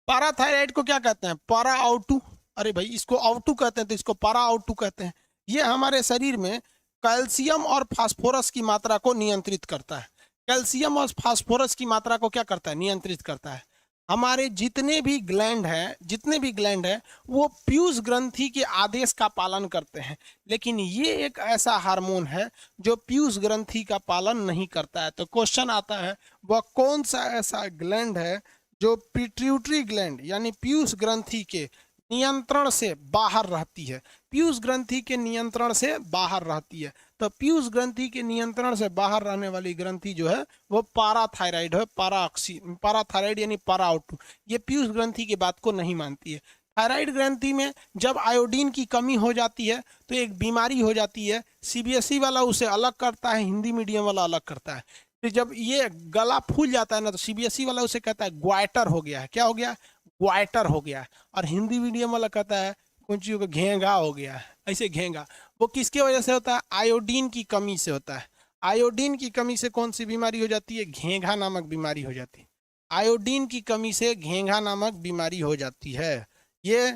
पाराथायराइड को क्या कहते हैं? पारा आउटू। अरे भाई इसको आउटू कहते हैं तो इसको पारा आउटू कहते हैं। ये हमारे शरीर में कैल्शियम और फास्फोरस की मात्रा को नियंत्रित करता है। कैल्शियम और फास्फोरस की मात्रा को क्या करता है, नियंत्रित करता है। हमारे जितने भी ग्लैंड हैं वो पीयूष ग्रंथि के आदेश का पालन करते हैं, लेकिन ये एक ऐसा हार्मोन है जो पीयूष ग्रंथि का पालन नहीं करता है। तो क्वेश्चन आता है वह कौन सा ऐसा ग्लैंड है जो पिट्यूटरी ग्लैंड यानी पीयूष ग्रंथि के नियंत्रण से बाहर रहती है, पीयूष ग्रंथि के नियंत्रण से बाहर रहती है। तो पीयूष ग्रंथि के नियंत्रण से बाहर रहने वाली ग्रंथि जो है वो पाराथायराइड है। पाराथायराइड यानी पाराओटू, ये पीयूष ग्रंथि की बात को नहीं मानती है। थायराइड ग्रंथि में जब आयोडीन की कमी हो जाती है तो एक बीमारी हो जाती है। सीबीएसई वाला उसे अलग करता है, हिंदी मीडियम वाला अलग करता है। तो जब ये गला फूल जाता है ना तो सीबीएसई वाला उसे कहता है ग्वाइटर हो गया है। क्या हो गया, ग्वाइटर हो गया है। और हिंदी मीडियम वाला कहता है कुछ चीज़ों को घेंगा हो गया है, ऐसे घेंगा। वो किसके वजह से होता है, आयोडीन की कमी से होता है। आयोडीन की कमी से कौन सी बीमारी हो जाती है, घेंघा नामक बीमारी हो जाती है। आयोडीन की कमी से घेंघा नामक बीमारी हो जाती है। ये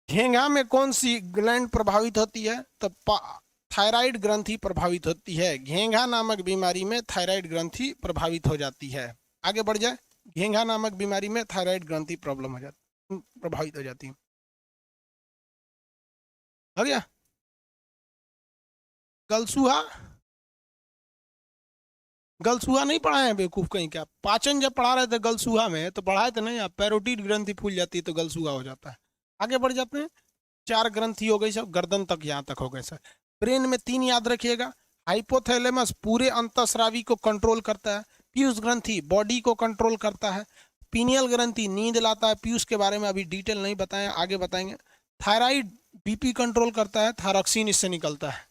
घेंघा में कौन सी ग्लैंड प्रभावित होती है, तो थायराइड ग्रंथि प्रभावित होती है। घेंघा नामक बीमारी में थायराइड ग्रंथि प्रभावित हो जाती है। आगे बढ़ जाए, घेंघा नामक बीमारी में थायराइड ग्रंथि प्रभावित हो जाती है। हो गया। गलसूहा, गलसूहा नहीं पढ़ाए हैं बेवकूफ कहीं क्या। पाचन जब पढ़ा रहे थे गलसूहा में तो पढ़ाए थे नहीं, आप पैरोटिड ग्रंथि फूल जाती है तो गलसूहा हो जाता है। आगे बढ़ जाते हैं। 4 ग्रंथि हो गई सब, गर्दन तक यहाँ तक हो गए सर। ब्रेन में 3 याद रखिएगा। हाइपोथैलेमस पूरे अंतःस्रावी को कंट्रोल करता है। पीयूष ग्रंथि बॉडी को कंट्रोल करता है। पीनियल ग्रंथि नींद लाता है। पीयूष के बारे में अभी डिटेल नहीं बताएं, आगे बताएंगे। थायराइड बीपी कंट्रोल करता है, थायरॉक्सिन इससे निकलता है।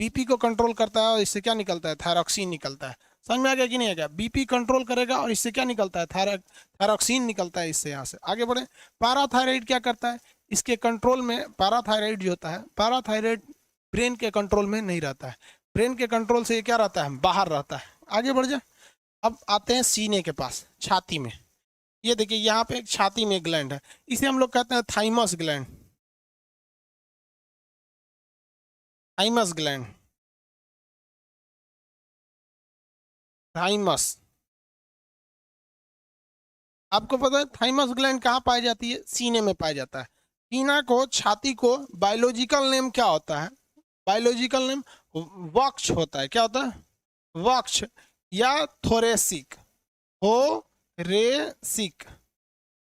बीपी को कंट्रोल करता है और इससे क्या निकलता है, थायरॉक्सिन निकलता है। समझ में आ गया कि नहीं आ गया। बीपी कंट्रोल करेगा और इससे क्या निकलता है, थायरॉक्सिन निकलता है इससे। यहाँ से आगे बढ़े। पैराथायराइड क्या करता है, इसके कंट्रोल में पैराथायराइड जो होता है, पैराथायराइड ब्रेन के कंट्रोल में नहीं रहता है। ब्रेन के कंट्रोल से ये क्या रहता है, बाहर रहता है। आगे बढ़ जाए। अब आते हैं सीने के पास, छाती में। ये देखिए यहाँ पे एक छाती में ग्लैंड है, इसे हम लोग कहते हैं thymus gland. Thymus gland, thymus. आपको पता है थाइमस ग्लैंड कहाँ पाई जाती है, सीने में पाया जाता है। सीना को, छाती को बायोलॉजिकल नेम क्या होता है, बायोलॉजिकल नेम वक्ष होता है। क्या होता है, वक्ष या थोरेसिक, थोरेसिक,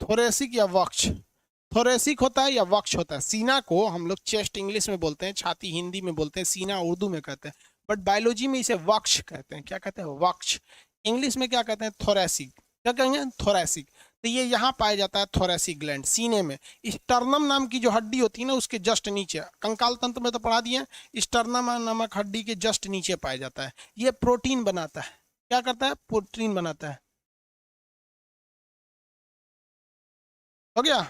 थोरेसिक या वक्ष। थोरेसिक होता है या वक्ष होता है। सीना को हम लोग चेस्ट इंग्लिश में बोलते हैं, छाती हिंदी में बोलते हैं, सीना उर्दू में कहते हैं, बट बायोलॉजी में इसे वक्ष कहते हैं। क्या कहते हैं, वक्ष। इंग्लिश में क्या कहते हैं, थोरेसिक। क्या कहेंगे, थोरेसिक। तो ये यहाँ पाया जाता है थोरेसिक ग्लैंड, सीने में। स्टर्नम नाम की जो हड्डी होती है ना उसके जस्ट नीचे, कंकाल तंत्र में तो पढ़ा दिए, स्टर्नम नामक हड्डी के जस्ट नीचे पाया जाता है। ये प्रोटीन बनाता है। क्या करता है, प्रोटीन बनाता है। हो गया।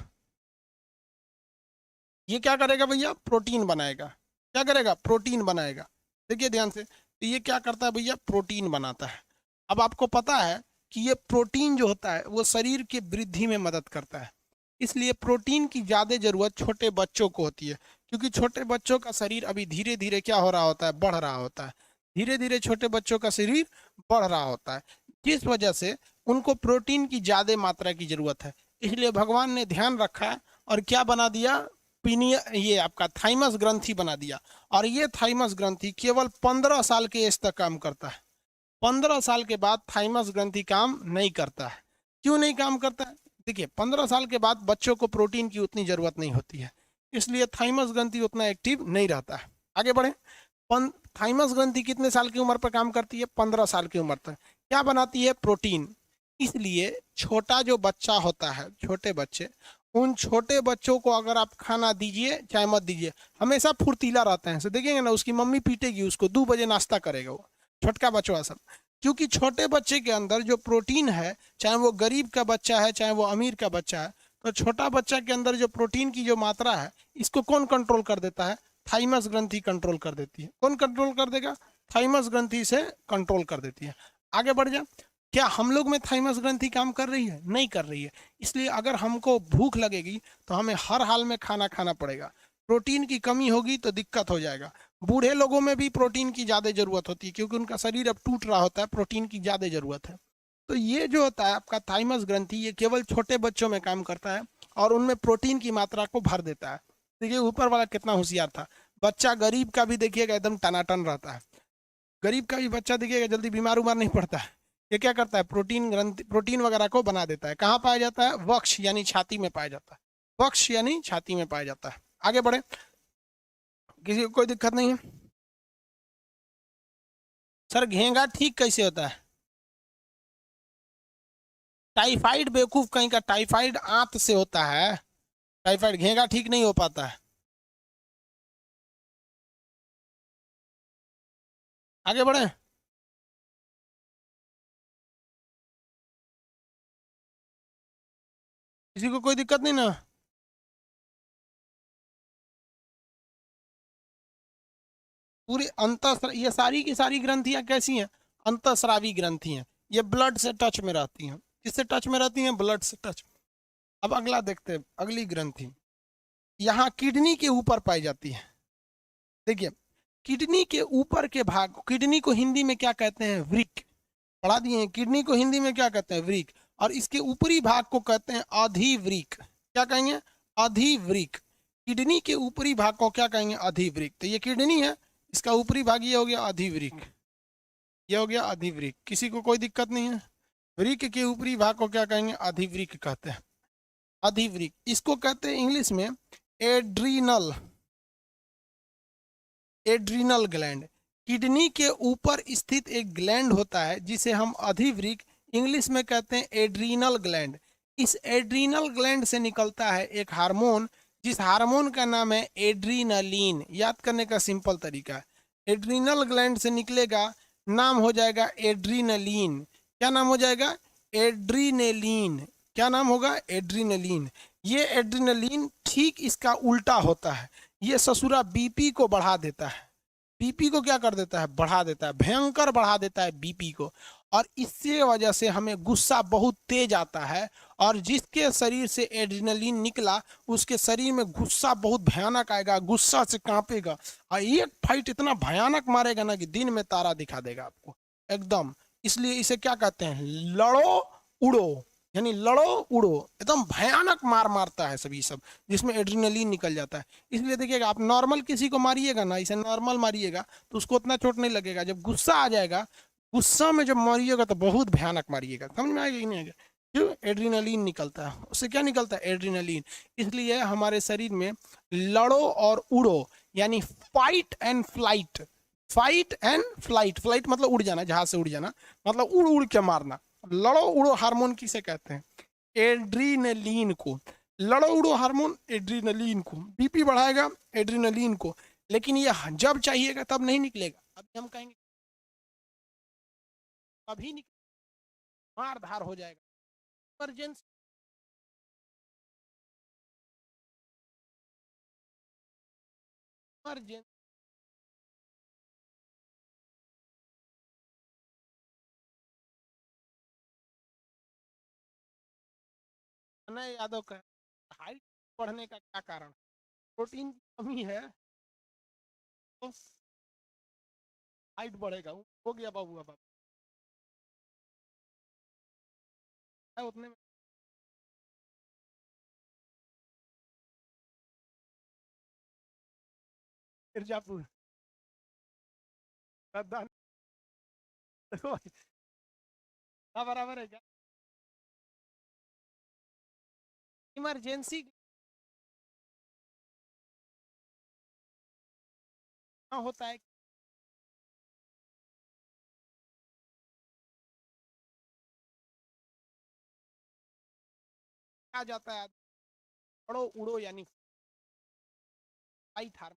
ये क्या करेगा भैया, प्रोटीन बनाएगा। क्या करेगा, प्रोटीन बनाएगा। देखिए ध्यान से, तो ये क्या करता है भैया, प्रोटीन बनाता है। अब आपको पता है कि ये प्रोटीन जो होता है वो शरीर की वृद्धि में मदद करता है, इसलिए प्रोटीन की ज़्यादा जरूरत छोटे बच्चों को होती है, क्योंकि छोटे बच्चों का शरीर अभी धीरे धीरे क्या हो रहा होता है, बढ़ रहा होता है। धीरे धीरे छोटे बच्चों का शरीर बढ़ रहा होता है, जिस वजह से उनको प्रोटीन की ज़्यादा मात्रा की जरूरत है। इसलिए भगवान ने ध्यान रखा और क्या बना दिया, पीनिया, ये आपका थाइमस ग्रंथि बना दिया। और ये थाइमस ग्रंथि केवल 15 साल के एज तक काम करता है। 15 साल के बाद थाइमस ग्रंथि काम नहीं करता है। क्यों नहीं काम करता है, देखिए 15 साल के बाद बच्चों को प्रोटीन की उतनी जरूरत नहीं होती है, इसलिए थाइमस ग्रंथि उतना एक्टिव नहीं रहता है। आगे बढ़े। थाइमस ग्रंथि कितने साल की उम्र पर काम करती है, 15 साल की उम्र तक। क्या बनाती है, प्रोटीन। इसलिए छोटा जो बच्चा होता है, छोटे बच्चे, उन छोटे बच्चों को अगर आप खाना दीजिए चाहे मत दीजिए, हमेशा फुर्तीला रहते हैं। देखेंगे ना, उसकी मम्मी पीटेगी उसको, 2 बजे नाश्ता करेगा वो छोटका बच्चा सब, क्योंकि छोटे बच्चे के अंदर जो प्रोटीन है, चाहे वो गरीब का बच्चा है चाहे वो अमीर का बच्चा है, तो छोटा बच्चा के अंदर जो प्रोटीन की जो मात्रा है, इसको कौन कंट्रोल कर देता है, थाइमस ग्रंथि कंट्रोल कर देती है। कौन कंट्रोल कर देगा, थाइमस ग्रंथि से कंट्रोल कर देती है। आगे बढ़ जा। क्या हम लोग में थाइमस ग्रंथि काम कर रही है, नहीं कर रही है। इसलिए अगर हमको भूख लगेगी तो हमें हर हाल में खाना खाना पड़ेगा। प्रोटीन की कमी होगी तो दिक्कत हो जाएगा। बूढ़े लोगों में भी प्रोटीन की ज़्यादा ज़रूरत होती है क्योंकि उनका शरीर अब टूट रहा होता है, प्रोटीन की ज़्यादा ज़रूरत है। तो ये जो होता है आपका थाइमस ग्रंथि, ये केवल छोटे बच्चों में काम करता है और उनमें प्रोटीन की मात्रा को भर देता है। देखिए ऊपर वाला कितना होशियार था। बच्चा गरीब का भी देखिएगा एकदम टनाटन रहता है, गरीब का भी बच्चा देखिएगा जल्दी बीमार उमार नहीं पड़ता है। ये क्या करता है, प्रोटीन ग्रंथि, प्रोटीन वगैरह को बना देता है। कहाँ पाया जाता है, वक्ष यानी छाती में पाया जाता है, वक्ष यानी छाती में पाया जाता है। आगे बढ़े, किसी को कोई दिक्कत नहीं है? सर घेंगा ठीक कैसे होता है? टाइफाइड बेवकूफ कहीं का, टाइफाइड आंत से होता है, टाइफाइड घेंगा ठीक नहीं हो पाता है। आगे बढ़े, किसी को कोई दिक्कत नहीं ना? पूरी ये सारी की सारी ग्रंथियां कैसी हैं, अंतःस्रावी ग्रंथि हैं। ये ब्लड से टच में रहती हैं। किससे टच में रहती हैं, ब्लड से टच। अब अगला देखते हैं, अगली ग्रंथि यहाँ किडनी के ऊपर पाई जाती है। देखिए किडनी के ऊपर के भाग, किडनी को हिंदी में क्या कहते हैं, वृक्क। पढ़ा दिए हैं, किडनी को हिंदी में क्या कहते हैं, वृक्क। और इसके ऊपरी भाग को कहते हैं अधिवृक्क। क्या कहेंगे, अधिवृक्क। किडनी के ऊपरी भाग को क्या कहेंगे, अधिवृक्क। तो ये किडनी है, इसका ऊपरी भाग ये हो गया अधिवृक्क, ये हो गया अधिवृक्क। किसी को कोई दिक्कत नहीं है? वृक्क के ऊपरी भाग को क्या कहेंगे, अधिवृक्क कहते हैं, अधिवृक्क। इसको कहते हैं इंग्लिश में एड्रीनल, एड्रीनल ग्लैंड। किडनी के ऊपर स्थित एक ग्लैंड होता है जिसे हम अधिवृक्क, इंग्लिश में कहते हैं एड्रीनल ग्लैंड। इस एड्रीनल ग्लैंड से निकलता है एक हार्मोन, जिस हार्मोन का नाम है एड्रीनलिन। याद करने का सिंपल तरीका है, एड्रीनल ग्लैंड से निकलेगा, नाम हो जाएगा एड्रीनलिन। क्या नाम हो जाएगा, एड्रीनलिन। क्या नाम होगा, एड्रीनलिन। ये एड्रीनलिन ठीक इसका उल्टा होता है, ये ससुरा बीपी को बढ़ा देता है। बीपी को क्या कर देता है, बढ़ा देता है, भयंकर बढ़ा देता है बीपी को। और इससे वजह से हमें गुस्सा बहुत तेज आता है। और जिसके शरीर से एड्रेनलिन निकला उसके शरीर में गुस्सा बहुत भयानक आएगा, गुस्सा से कांपेगा और एक फाइट इतना भयानक मारेगा ना कि दिन में तारा दिखा देगा आपको एकदम। इसलिए इसे क्या कहते हैं, लड़ो उड़ो, यानी लड़ो उड़ो, एकदम भयानक मार मारता है सभी सब, जिसमें एड्रेनलिन निकल जाता है। इसलिए देखिएगा, आप नॉर्मल किसी को मारिएगा ना, इसे नॉर्मल मारिएगा तो उसको उतना चोट नहीं लगेगा। जब गुस्सा आ जाएगा, गुस्सा में जब मारिएगा तो बहुत भयानक मारिएगा। समझ में आएगा कि नहीं आएगा? क्यों, एड्रेनलिन निकलता है, उससे क्या निकलता है, एड्रेनलिन। इसलिए हमारे शरीर में लड़ो और उड़ो, यानी fight and flight, fight and flight, flight मतलब उड़ जाना, जहाज से उड़ जाना, मतलब उड़ उड़ के मारना। लड़ो उड़ो हार्मोन किसे कहते हैं, एड्रीनलिन को। लड़ो उड़ो हार्मोन एड्रीनलिन को, बीपी बढ़ाएगा एड्रीनलिन को। लेकिन ये जब चाहिएगा तब नहीं निकलेगा, अभी हम कहेंगे अभी मार धार हो जाएगा, इमरजेंसी। इमरजेंसी अनय यादव का हाइट बढ़ने का क्या कारण, प्रोटीन की कमी है तो हाइट बढ़ेगा। हो गया बाबू, अब उतने में मिर्जापुर रद्दा बराबर है क्या, इमरजेंसी होता है। आ जाता है, लड़ो उड़ो यानी फाइट हार।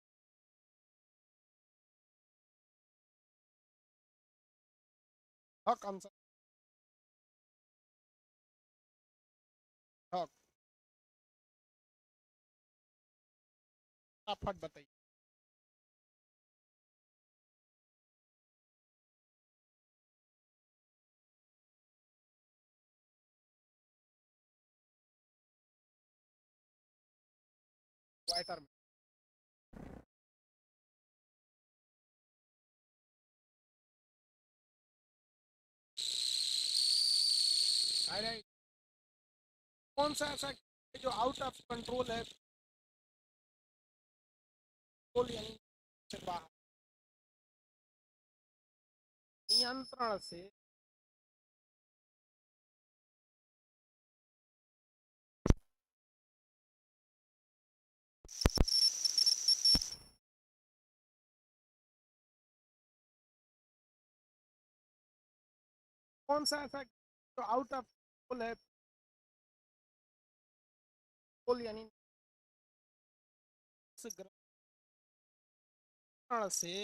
हक आंसर, हक। फटाफट बताइए। वाइटर थायराइड कौन सा ऐसा जो आउट ऑफ कंट्रोल है, यानी बाहर नियंत्रण से कौन सा ऐसा जो आउट ऑफ कंट्रोल है, यानी ग्रंथि से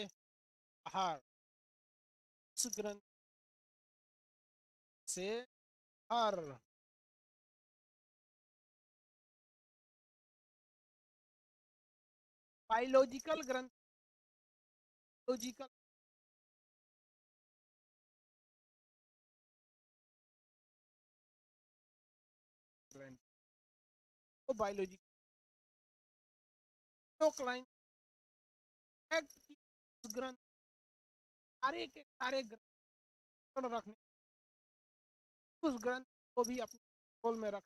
बाहर, इस ग्रंथि से बाहर बायोलॉजिकल ग्रंथि, बायोलॉजिकल ग्रंथि तो बायोलॉजिकल ग्रंथि सारे के सारे ग्रंथि रखने, उस ग्रंथि को भी अपने कंट्रोल में रख।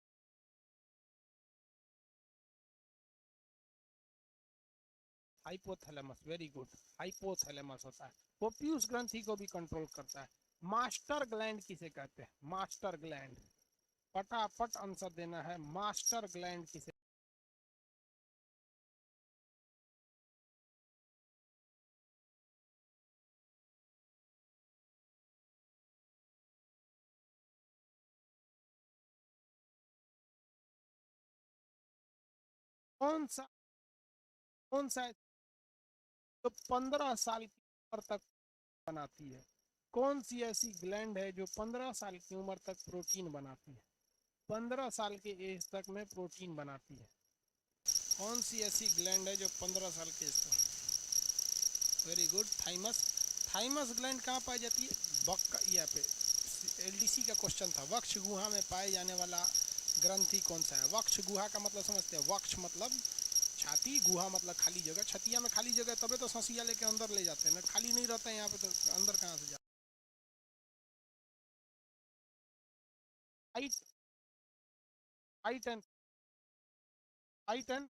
हाइपोथैलेमस, वेरी गुड, हाइपोथैलेमस होता है वो पीयूष ग्रंथि को भी कंट्रोल करता है। मास्टर ग्लैंड किसे कहते हैं? मास्टर ग्लैंड, फटाफट आंसर देना है, मास्टर ग्लैंड किसे? कौन सा, कौन सा जो 15 साल की उम्र तक बनाती है? कौन सी ऐसी ग्लैंड है जो 15 साल की उम्र तक प्रोटीन बनाती है? 15 साल के एज तक में प्रोटीन बनाती है। कौन सी ऐसी ग्लैंड है जो 15 साल के एज तक? Very good, thymus. Thymus gland कहाँ पाई जाती है? बक यहाँ पे एलडीसी का क्वेश्चन था, वक्ष गुहा में पाए जाने वाला ग्रंथि कौन सा है? वक्ष गुहा का मतलब समझते हैं? वक्ष मतलब छाती, गुहा मतलब खाली जगह। छतिया में खाली जगह तबे तो ससिया लेके अंदर ले जाते हैं ना, खाली नहीं रहता है यहाँ पे तो अंदर कहाँ से जाते? Height, height and, height and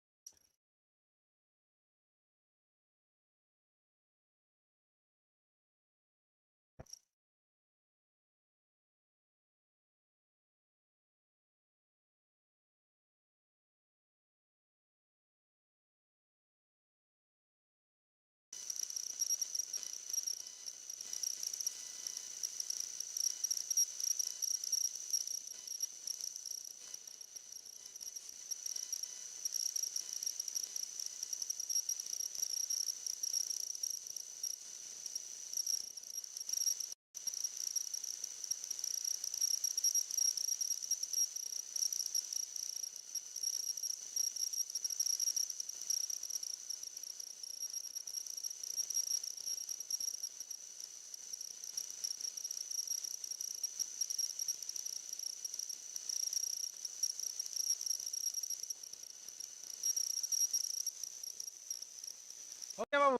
okay बाबू।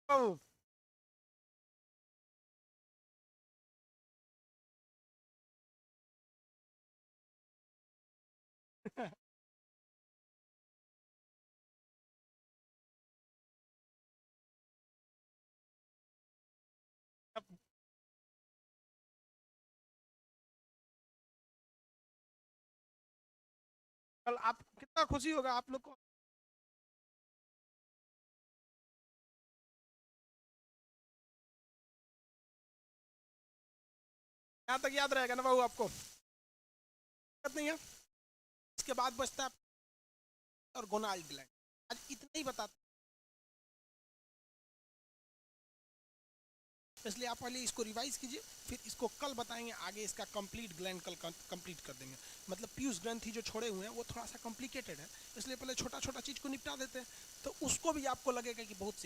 बाबू कल आप कितना खुशी होगा आप लोग को, यहाँ तक याद रहेगा ना बाबू आपको? दिक्कत नहीं है। इसके बाद बचता है और गोनाल ग्लैंड। आज इतना ही बताते, इसलिए आप पहले इसको रिवाइज कीजिए, फिर इसको कल बताएंगे आगे। इसका कंप्लीट ग्लैंड कल कंप्लीट कर देंगे। मतलब पीयूष ग्रंथि जो छोड़े हुए हैं वो थोड़ा सा कॉम्प्लिकेटेड है, इसलिए पहले छोटा छोटा चीज को निपटा देते हैं, तो उसको भी आपको लगेगा कि बहुत